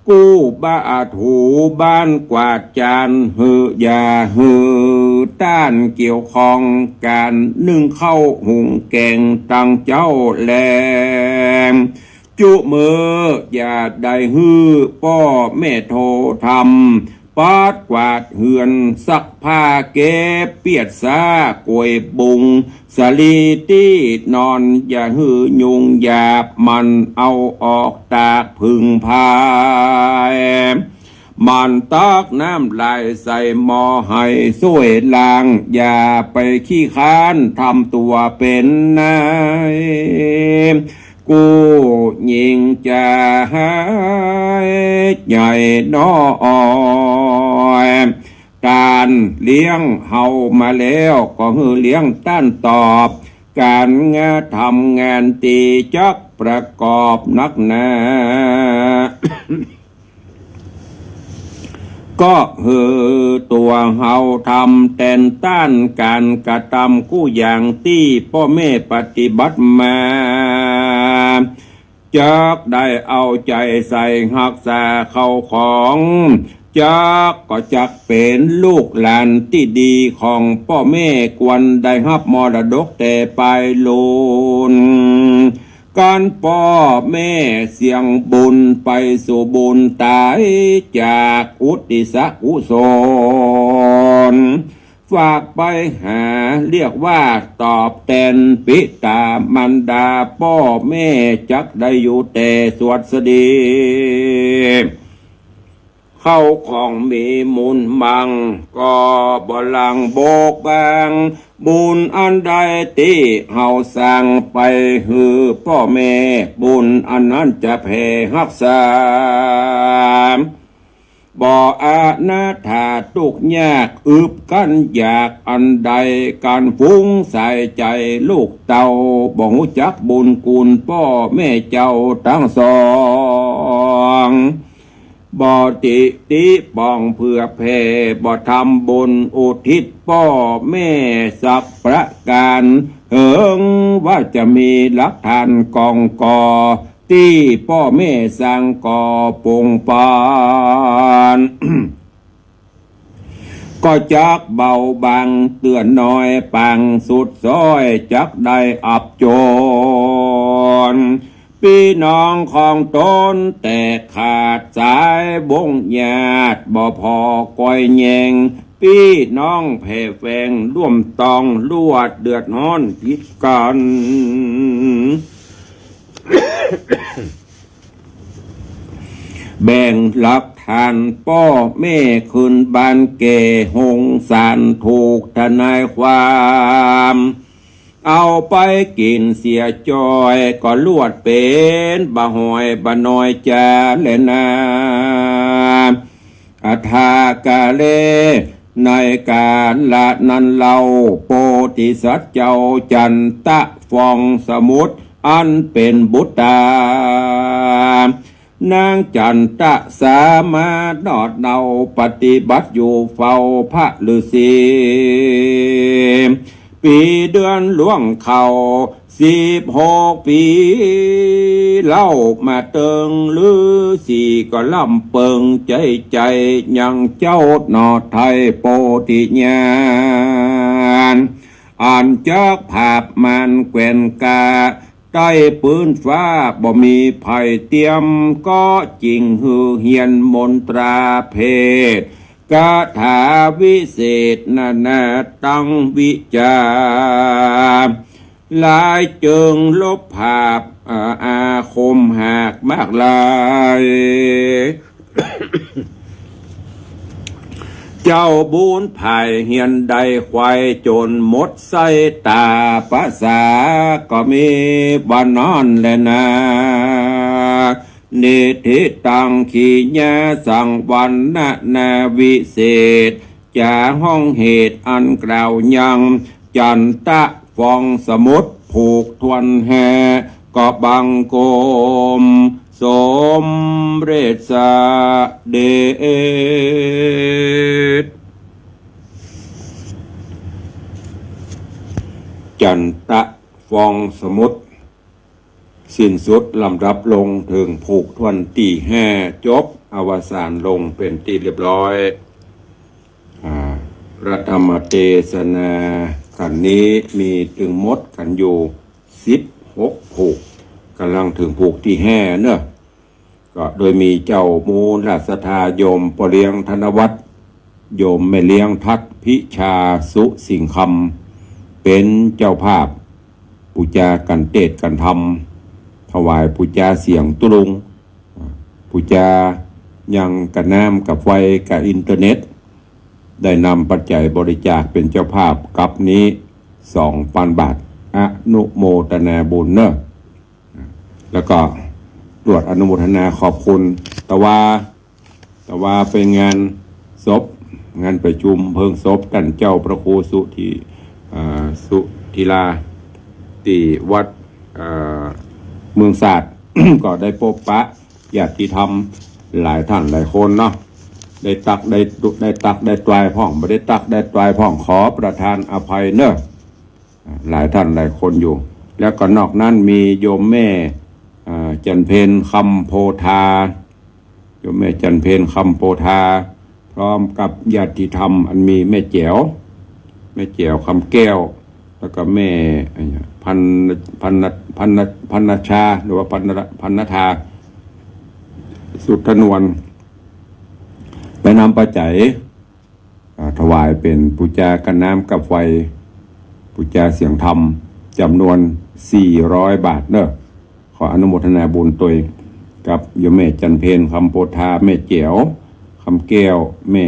กู้บ้าถูบ้านกวาดจานหือยาหือต้านเกี่ยวข้องการนึ่งเข้าหุงแกงตังเจ้าแลมจุมืออย่าได้ฮือพ่อแม่โททำปาดกวาดเหือนซักผ้าเก็บเปียดซากวยบุงสลีตี้นอนอย่าหือยุงหยาบมันเอาออกตากพึ่งพายมันตักน้ำลายใส่หม้อให้สวยล้างอย่าไปขี้ค้านทำตัวเป็นนายกูยิงจะหายใหญ่น้อยการเลี้ยงเฮามาแล้วก็ฮือเลี้ยงต้านตอบการงานทำงานตีจักประกอบนักหนา ก็ฮือตัวเฮาทำแต่นต้านการกระทำกู้อย่างที่พ่อแม่ปฏิบัติมาจักได้เอาใจใส่หักษาเข้าของจักก็จักเป็นลูกหลานที่ดีของพ่อแม่ควรได้รับมรดกแต่ไปโลนการพ่อแม่เสียงบุญไปสู่บุญตายจากอุติสกุศลฝากไปหาเรียกว่าตอบแทนปิตามันดาพ่อแม่จักได้อยู่แต่สวัสดีเข้าของมีมูลมังก็บ่ลังโบกบางบุญอันใดที่เฮาสร้างไปหือพ่อแม่บุญอันนั้นจะแผ่รักษาบ่อาณาถาทุกยากอึบกันอยากอันใดการฟุ้งใส่ใจลูกเต่าบ่รู้จักบุญคุณพ่อแม่เจ้าทั้งสองบ่ติป้องเพื่อแผ่บ่ทำบุญอุทิศพ่อแม่สักประการเหิงว่าจะมีหลักฐานกองก่อที่พ่อแม่สร้างก่อปงปาน ก็จักเบาบางเตือนน้อยปังสุดซอยจักได้อับโจรพี่น้องของตนแต่ขาดสายบงญาติบ่พอก้อยแยงพี่น้องแผ่แฝงร่วมตองลวดเดือดร้อนผิดกัน แบ่งหลักฐานพ่อแม่คืนบ้านเก่หงสารถูกทนายความเอาไปกินเสียจอยก็ลวดเป็นบะหอยบะน้อยจาเลนาอาทากาเลในการละนั้นเราโพธิสัตว์เจ้าจันตะฟองสมุทรอันเป็นบุตรนางจันตะสามารถนอดเนาปฏิบัติอยู่เฝ้าพระฤาษีปีเดือนล่วงเขา16 ปีเล่ามาเติงลือสีก็ลำเปิงใจยังเจ้าหนอไทยโพธิญาณอ่านจากภาพมันแกว่นกาใต้ปืนฟ้าบ่มีภัยเตรียมก็จริงหือเฮียนมนตราเพศคาถาวิเศษนาตั้งวิจาลายจึงลบภาพอาคมหากมากลาย เจ้าบุญภายเฮียนใดควายจนหมดใส่ตาภาษาก็มีบ้านนอนแลนะนิทิตังขีญาสังวันนาวิเศษจะห้องเหตุอันกล่าวยังจันตะฟองสมุทรผูกทวนแหก็บังโกมสมเรศเดช ฟองสมุทรสิ้นสุดลำดับลงถึงผูกทวนตี5จบอวสานลงเป็นตีเรียบร้อยพระธรรมเทศนาขันนี้มีถึงมดขันอยู่16ผูกกำลังถึงผูกที่5เนอะก็โดยมีเจ้ามูลราชธาโยมปเลียงธนวัฒน์โยมแม่เลี้ยงทักพิชาสุสิงคำเป็นเจ้าภาพปูจากันเตศกันธรรมถวายปูจาเสียงตุลุงปูจายังกันน้ำกับไฟกับอินเทอร์เน็ตได้นำปัจจัยบริจาคเป็นเจ้าภาพกับนี้2,000 บาทอนุโมทนาบุญเนอะแล้วก็ตรวจอนุโมทนาขอบคุณแต่ว่าเป็นงานศพงานประชุมเพิ่งศพท่านเจ้าพระครูสุธีลาที่วัดเมืองศาสตร์ ก็ได้พบปะญาติธรรมหลายท่านหลายคนเนาะได้ตักได้ตวายพ่องไม่ได้ตักได้ตวายพ่องขอประทานอภัยเนอะหลายท่านหลายคนอยู่แล้วก็นอกนั้นมีโยมแม่จันเพนคำโพธาโยมแม่จันเพนคำโพธาพร้อมกับญาติธรรมอันมีแม่แจ๋วคำแก้วแล้วก็แม่พันนชาหรือว่าพันนธาสุทธนวลไปนำปัจจัยถวายเป็นปูจากันน้ำกับไฟปูจาเสียงธรรมจำนวน400 บาทเนอะขออนุโมทนาบุญตัวกับโยมแม่จันเพนคำโพธาแม่แจ๋วคำแก้วแม่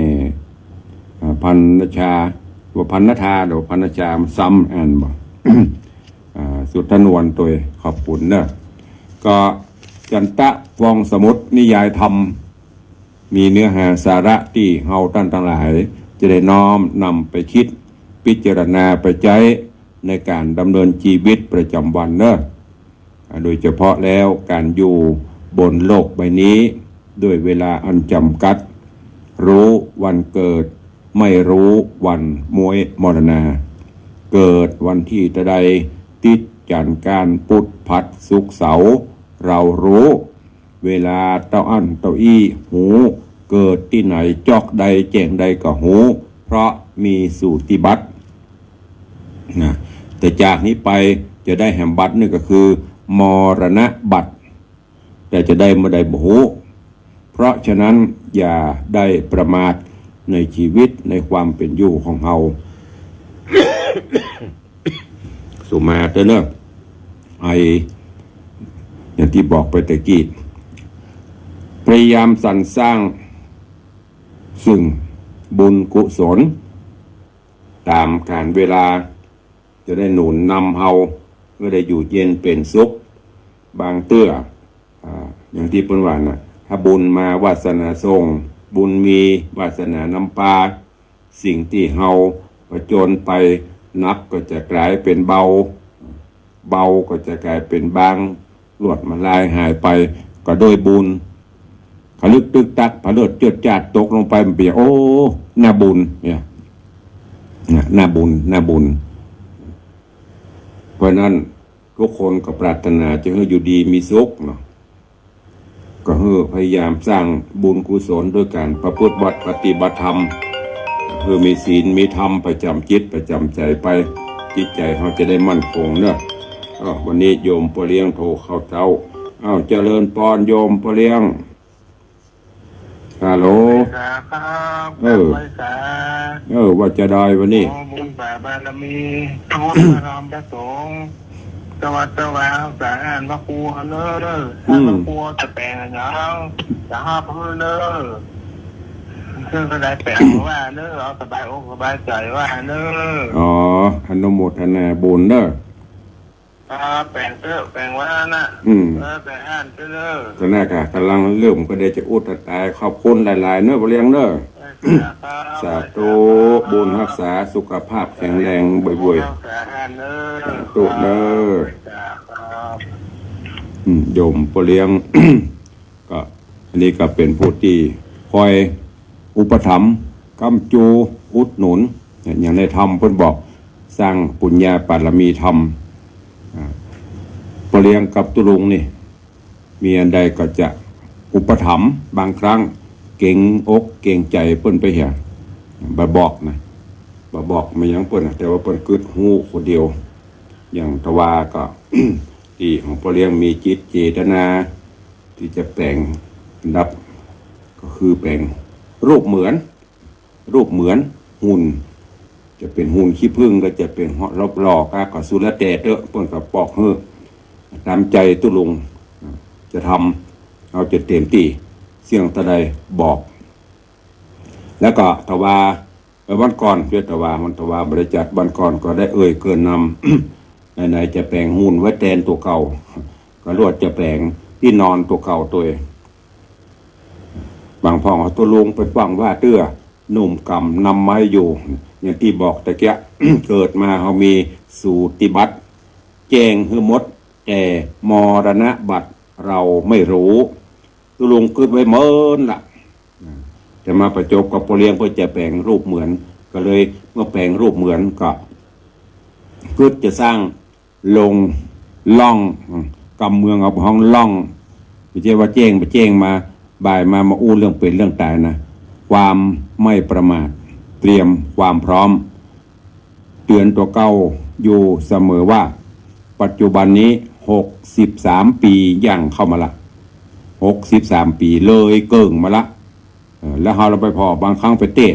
พันนชาหรือพันนธาหรือพันนชาซ้ำอ่านบ่ สุทธนวลตัวขอบคุณเนอะก็จันตะฟองสมุทรนิยายธรรมมีเนื้อหาสาระที่เฮาท่านทั้งหลายจะได้น้อมนำไปคิดพิจารณาไปใช้ในการดำเนินชีวิตประจำวันเนอะโดยเฉพาะแล้วการอยู่บนโลกใบนี้ด้วยเวลาอันจำกัดรู้วันเกิดไม่รู้วันมวยมรณาเกิดวันที่ใดติดจันทร์การพุธพัดศุกร์เสาร์เรารู้เวลาเต้าอั้นเต้าอี้หูเกิดที่ไหนจอกใดแจ้งใดก็หูเพราะมีสูติบัตรนะแต่จากนี้ไปจะได้แห่งบัตรนี่ก็คือมรณะบัตรแต่จะได้ไม่ได้บ่หูเพราะฉะนั้นอย่าได้ประมาทในชีวิตในความเป็นอยู่ของเรา สุมาเตเนอะอย่างที่บอกไปตะกี้พยายามสรรสร้างซึ่งบุญกุศลตามกาลเวลาจะได้หนุนนำเฮาเพื่อได้อยู่เย็นเป็นสุขบางเตื้ออย่างที่เพิ่นว่าน่ะถ้าบุญมาวาสนาทรงบุญมีวาสนานำปาสิ่งที่เฮาประจนไปนับก็จะกลายเป็นเบาก็จะกลายเป็นบางลวดมาลายหายไปก็โดยบุญขลึกตึกตักผเลิดเจือดจาดตกลงไปมันเปียโอ้หน้าบุญเนี่ยหน้าบุญเพราะนั้นทุกคนก็ปรารถนาจะให้อยู่ดีมีสุขเนาะก็ให้พยายามสร้างบุญกุศลด้วยการประพฤติปฏิบัติธรรมเพื่อมีศีลมีธรรมประจำจิตประจำใจไปจิตใจเขาจะได้มั่นคงเนอะวันนี้โยมปเลี้ยงโทรเข้าเจ้าเจริญปอนโยมปเลี้ยงฮัลโหลว่าจะได้วันนี้บุญบารมีทุนพระรามพระสงฆ์สวัสดิ์สารานพระครูเนอพระครูจะแปลงยังจะห้าพื้นเนอซึ่งก็ได้แปลงว่าเนอเอาสบายอกสบายใจว่าเนออนุโมทนาบุญเนอแปลงแปลงว่าน่ะแปลงอ่านเนอก็น่ากะกำลังเริ่มก็ได้จะอุดตายขอบคุณหลายๆเนอบ่เลี้ยงเนอสาธุบุญรักษาสุขภาพแข็งแรงบ่อยๆสาธุเนอโยมบ่เลี้ยง ก็อันนี้ก็เป็นผู้ที่คอยอุปถัมภ์ค้ำจูอุดหนุนอย่างในธรรมเพิ่นบอกสร้างปุญญาบารมีธรรม เลี้ยงกับตุลุงนี่มีอันใดก็จะอุปถัมภ์บางครั้งเก่งอกเก่งใจเปิ้นไปเหี่ยบ่บอกนะบ่บอกไม่ยังเปิ้นแต่ว่าเปิ้นกึดฮู้คนเดียวอย่างทว่าก็ ที่ของพ่อเลี้ยงมีจิตเจตนาที่จะแปลงรับก็คือแปลงรูปเหมือนหุ่นจะเป็นหุ่นขี้ผึ้งก็จะเป็นรอบหลอกก็สุรเดชเด้อเปิ้นก็ปอกเฮ้อตามใจตุลุงจะทำเอาจะเต็มที่เสียงตะใดบอกแล้วก็ทว่าวันก่อนเพื่อทว่ามันทว่าบริจาควันก่อนก็ได้เกินนำ ไหนๆจะแปลงหุ่นไว้แทนตัวเก่าก็รวดจะแปลงที่นอนตัวเก่าตัวบางพ่อเอาตัวลงไปฟังว่าเตื้อหนุ่มกำนำไม้อยู่อย่างที่บอกตะเกีย เกิดมาเขามีสูติบัติแจ้งหือมดแต่มรณะบัตรเราไม่รู้ตัวลงเกิดไว้เมินล่ะจะมาประจบกับโปรเลียงเพื่อจะแปลงรูปเหมือนก็เลยเมื่อแปลงรูปเหมือนก็คือจะสร้างลงล่องกำเมืองเอาห้องล่องไม่ใช่ว่าแจ้งไปแจ้งมาบ่ายมาอู้เรื่องเป็นเรื่องตายนะความไม่ประมาทเตรียมความพร้อมเตือนตัวเก่าอยู่เสมอว่าปัจจุบันนี้63 ปีย่างเข้ามาละ63 ปีเลยเกิ่งมาละแล้วเราไปพอบางครั้งไปเตะ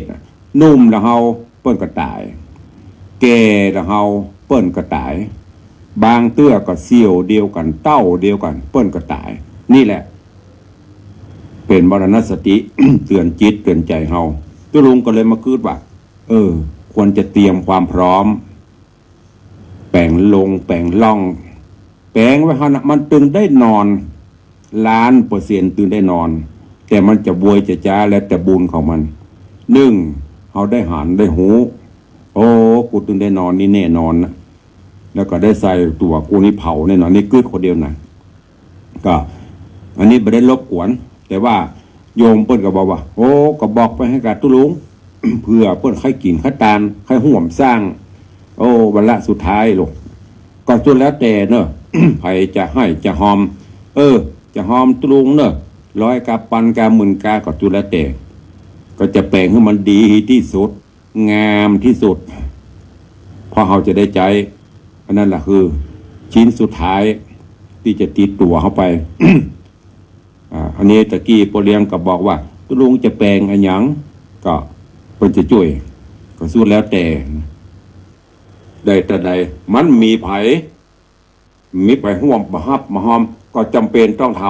นุ่มแล้วเราเปิ้นก็ตายแก่แล้วเราเปิ้นก็ตายบางเตื้อก็เสี่ยวเดียวกันเต้าเดียวกันเปิ้นก็ตายนี่แหละเป็นมรณสติ เตือนจิตเตือนใจเฮาตุลุงก็เลยมาคืดว่าควรจะเตรียมความพร้อมแปลงลงแปลงล่องแปลงไว้ฮะนะมันตึงได้นอน1,000,000%ตึงได้นอนแต่มันจะบวยจะจ้าแล้วแต่บุญของมันเฮาได้หันได้หูโอ้กูตึงได้นอนนี่แน่นอนนะแล้วก็ได้ใส่ตัวกูนี่เผาแน่นอนนี่กึดคนเดียวนะก็อันนี้ไม่ได้รบกวนแต่ว่าโยมเปิ้นก็บอกว่าโอ้ก็บอกไปให้กับตุลุง เพื่อเปิ้นใครกินใครตานใครห่วมสร้างโอ้วันละสุดท้ายลูกก็จนแล้วแต่เนอะ ใครจะให้จะหอมจะหอมตุลุงเนอะ100 กาปันกาหมื่นกาก็จนแล้วแต่ก็จะแปลงให้มันดีที่สุดงามที่สุดพอเขาจะได้ใจอันนั้นแหละคือชิ้นสุดท้ายที่จะติดตัวเข้าไป อันนี้ตะกี้โปรเลียงก็บอกว่าตุลุงจะแปลงอะไรหยังก็เป็นจะช่วยก็สู้แล้วแต่ใดแต่ใดมันมีไผห่วมมาฮับมาหอมก็จำเป็นต้องท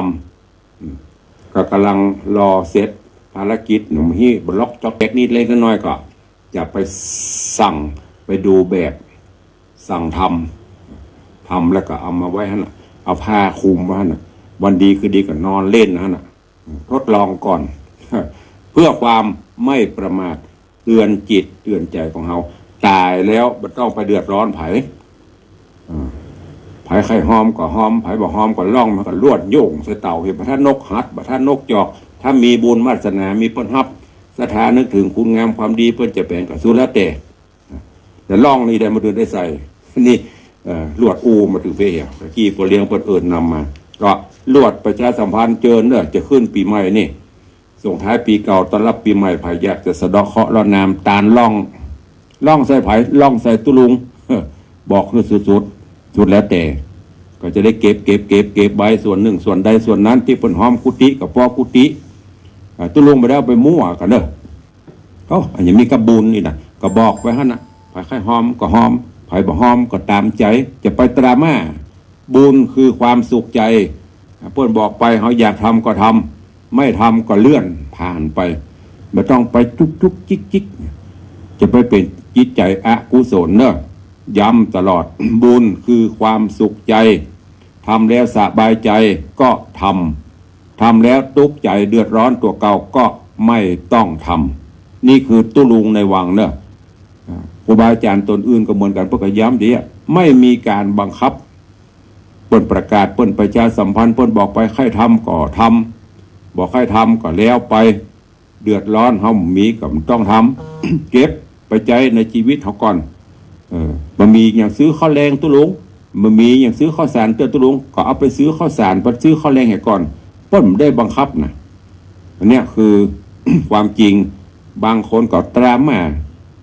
ำก็กำลังรอเสร็จภารกิจหนุ่มฮีบล็อกจ็อกแก๊กนิดเล็กน้อยก็จะไปสั่งไปดูแบบสั่งทำแล้วก็เอามาไว้ฮะเอาผ้าคลุมไว้ฮะวันดีคือดีก็นอนเล่นนะฮะทดลองก่อน เพื่อความไม่ประมาทเตือนจิตเตือนใจของเราตายแล้วไม่ต้องไปเดือดร้อนไผใครหอมก็หอมไผบ่หอมก็ล่องมันก็ลวดโยงใส่เต่าเห็นบ่ท่านนกฮัดบ่ท่านนกจอกถ้ามีบุญวาสนามีเปิ้นฮับสถานนึกถึงคุณงามความดีเปิ้นจะแปลงกับสุรเตแต่ล่องนี่ได้มาเดินได้ใส่นี่ลวดอูมาถึงเพียตะกี้พอเลี้ยงเปิ้นเอิ้นนำมาก็ลวดประชาสัมพันธ์เจอเนี่ยจะขึ้นปีใหม่นี่ส่งท้ายปีเก่าต้อนรับปีใหม่ไผอยากจะสะเดาะเคราะห์รดน้ำตาลล่องใส่ไผล่องใส่ตุลุง บอกคือสุดแล้วแต่ก็จะได้เก็บใบส่วนหนึ่งส่วนใดส่วนนั้นที่เปิ้นหอมกุฏิกับพ่อกุฏิตุลุงไปแล้วไปมั่วกันเด้ออันนี้มีกระบุญนี่นะก็บอกไว้ฮะนะไผใครหอมก็หอมไผบ่หอมก็ตามใจจะไปตรามาบุญคือความสุขใจเปิ้นบอกไปเขาอยากทำก็ทำไม่ทำก็เลื่อนผ่านไปไม่ต้องไปจุกจิกจะไปเป็นจิตใจอกุศลเนอะย้ำตลอด บุญคือความสุขใจทำแล้วสบายใจก็ทำแล้วทุกข์ใจเดือดร้อนตัวเก่าก็ไม่ต้องทำนี่คือตุลุงในวังเนอะครูบาอาจารย์ตนอื่นก็เหมือนกันเพื่อย้ำดีไม่มีการบังคับเปิ้นประกาศเปิ้นประชาสัมพันธ์เปิ้นบอกไปใครทำก็ทำบอกใครทำก็แล้วไปเดือดร้อนเฮามีก็ต้องทำ เก็บไปใจในชีวิตเขาก่อนมันมีอย่างซื้อข้าวแรงตุลุง มันมีอย่างซื้อข้าวสารเตือนตุลุงก็เอาไปซื้อข้าวสารไปซื้อข้าวแรงให้ก่อนเปิ้นได้บังคับนะอันเนี้ยคือ ความจริงบางคนก็ตรามมา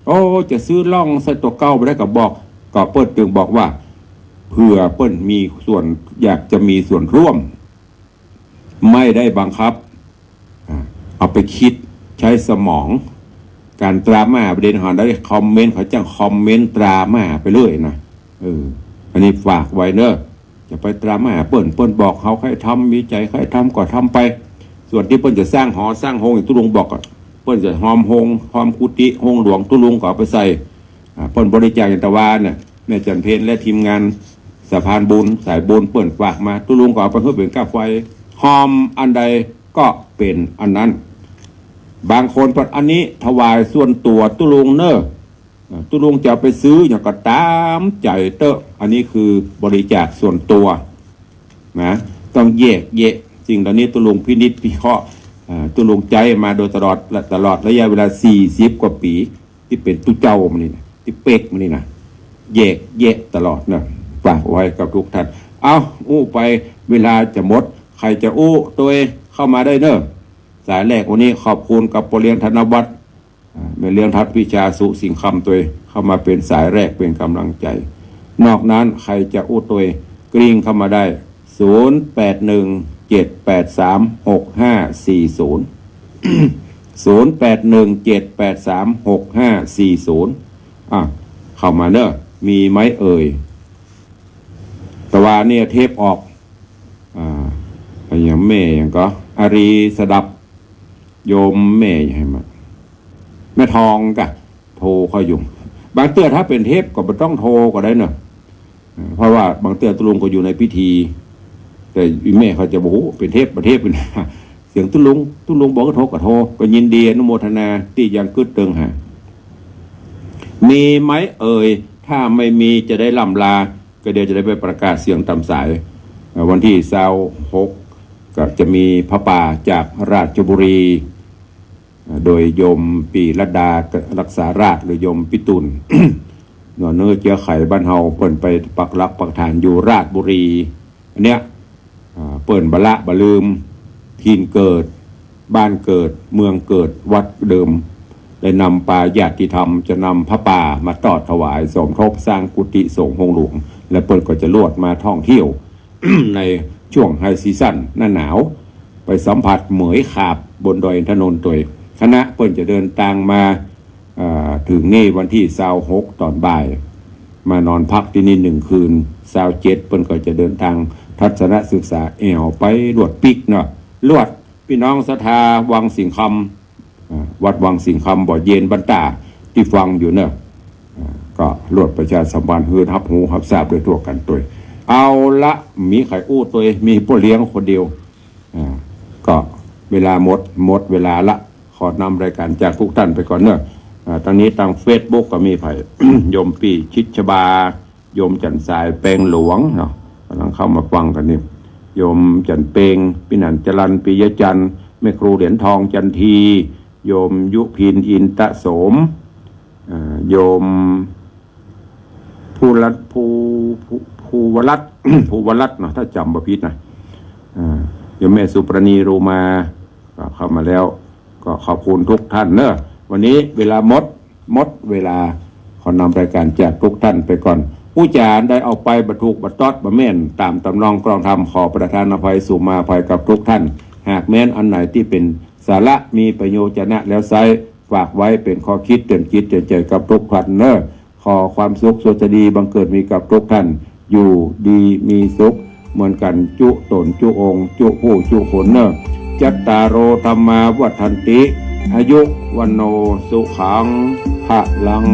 โอ้จะซื้อล่องใส่ตัวเก้าไปได้ก็บอกก็เปิ้นจึงบอกว่าเผื่อเปิ้นมีส่วนอยากจะมีส่วนร่วมไม่ได้บังคับเอาไปคิดใช้สมองการตรามาประเด็นหอนได้คอมเมนต์เขาจะคอมเมนต์ตรามาไปเรื่อยนะอันนี้ฝากไว้เนอะจะไปตรามาเปิ้นบอกเขาให้ทำวิจัยให้ทำก็ทำไปส่วนที่เปิ้นจะสร้างหอสร้างโฮงตุลุงบอกเปิ้นจะหอมโฮงหอมกุฏิโฮงหลวงตุลุงก็เอาไปใส่เปิ้นบริจาคยันตะวานเนี่ยแม่จันเพนและทีมงานสะพานบุญสายบุญเปิ้นฝากมาตุลุงก็เอาไปเพื่อเป็นก้าไฟหอมอันใดก็เป็นอันนั้นบางคนปัดอันนี้ถวายส่วนตัวตุลุงเนอะตุลุงจะไปซื้ออย่างก็ตามใจเตอะอันนี้คือบริจาคส่วนตัวนะต้องแยกสิ่งเหล่านี้ตุลุงพินิจพิเคราะห์ตุลุงใจมาโดยตลอดระยะเวลา40 กว่าปีที่เป็นตุเจ้ามันนี่นะที่เป็กมันนี่นะแยกตลอดนะฝากไว้กับทุกท่านเอาอู้ไปเวลาจะหมดใครจะอู้ตัวเข้ามาได้เนอะสายแรกวันนี้ขอบคุณกับปเลียงธนวัฒน์แม่เลี้ยงทัดวิชาสุสิงคำตัวเข้ามาเป็นสายแรกเป็นกำลังใจนอกนั้นใครจะอู้ตัวกริ่งเข้ามาได้เข้ามาเนอะมีไหมเอ่ยตะวันเนี่ยเทปออกอย่างแม่อย่างก็อารีสดับโยมแม่ให้มาแม่ทองกะโทรเขาอยู่บางเตือถ้าเป็นเทปก็ไม่ต้องโทรก็ได้เนอะเพราะว่าบางเตือตุลุงก็อยู่ในพิธีแต่แม่เขาจะบอกเป็นเทปประเทศเป็นเสียงตุลุงบอกก็โทรก็โทรก็ยินดีอนุโมทนาที่ยังกึศเติงหามีไหมเอ่ยถ้าไม่มีจะได้ล่ำลาก็เดี๋ยวจะได้ไปประกาศเสียงตามสายวันที่26ก็จะมีพระป่าจากราชบุรีโดยโยมปีรัตดารักษาราชหรือโยมปิตุล เนื้อเจียไข่บ้านเฮาเปิ่นไปปักหลักปักฐานอยู่ราชบุรีอันเนี้ยเปิ่นบละบลืมถิ่นเกิดบ้านเกิดเมืองเกิดวัดเดิมได้นำปาญาติธรรมจะนำพระป่ามาตอดถวายสมทบสร้างกุฏิสงฆ์องค์หลวงและเปิ่นก็จะลวดมาท่องเที่ยว ในช่วงไฮซีซั่นหน้าหนาวไปสัมผัสเหมยขาบบนดอยอินทนนท์ตัวคณะเปิ้นจะเดินทางมาถึงนี่วันที่26ตอนบ่ายมานอนพักที่นี่1 คืน27เปิ้นก็จะเดินทางทัศนศึกษาไปลวดปิกเนาะลวดพี่น้องศรัทธาวังสิงคำวัดวังสิงคำบ่อเย็นบรรดาที่ฟังอยู่เนาะก็ลวดประชาสัมพันธ์ฮือฮับหูฮับทราบโดยทั่วกันตัวเอาละมีไข่อู้ตัวมีพ่อเลี้ยงคนเดียวก็เวลาหมดเวลาละขอนำรายการจากทุกท่านไปก่อนเนอะตอนนี้ทาง Facebook ก็มีไผ่ โยมปีชิดชบาโยมจันสายแปลงหลวงเนาะกำลังเข้ามาฟังกันนี่โยมจันเปงปินันจรันปิยจันทร์แม่ครูเหรียญทองจันทีโยมยุพินอินตะโสมโยมภูวรัตน์เนาะถ้าจำบ่ผิดนะโยมแม่สุปรณีรูมาก็เข้ามาแล้วก็ขอบคุณทุกท่านเนอะวันนี้เวลาหมดเวลาขอนำรายการจากทุกท่านไปก่อนผู้จารได้เอาไปบรรทุกบรรทอดบรรเม่นตามตำนองกรองธรรมขอประทานอภัยสู่มาภัยกับทุกท่านหากแม้นอันไหนที่เป็นสาระมีประโยชน์นะแล้วไซฝากไว้เป็นข้อคิดเตือนจิตเตือนใจกับทุกท่านเนอะขอความสุขสุขดีบังเกิดมีกับทุกท่านอยู่ดีมีสุขเหมือนกันจุตนจุองค์จุผู้จุคนเนอะจัตตารโอธรรมาวัฏันติอายุวันโนสุขังภะลัง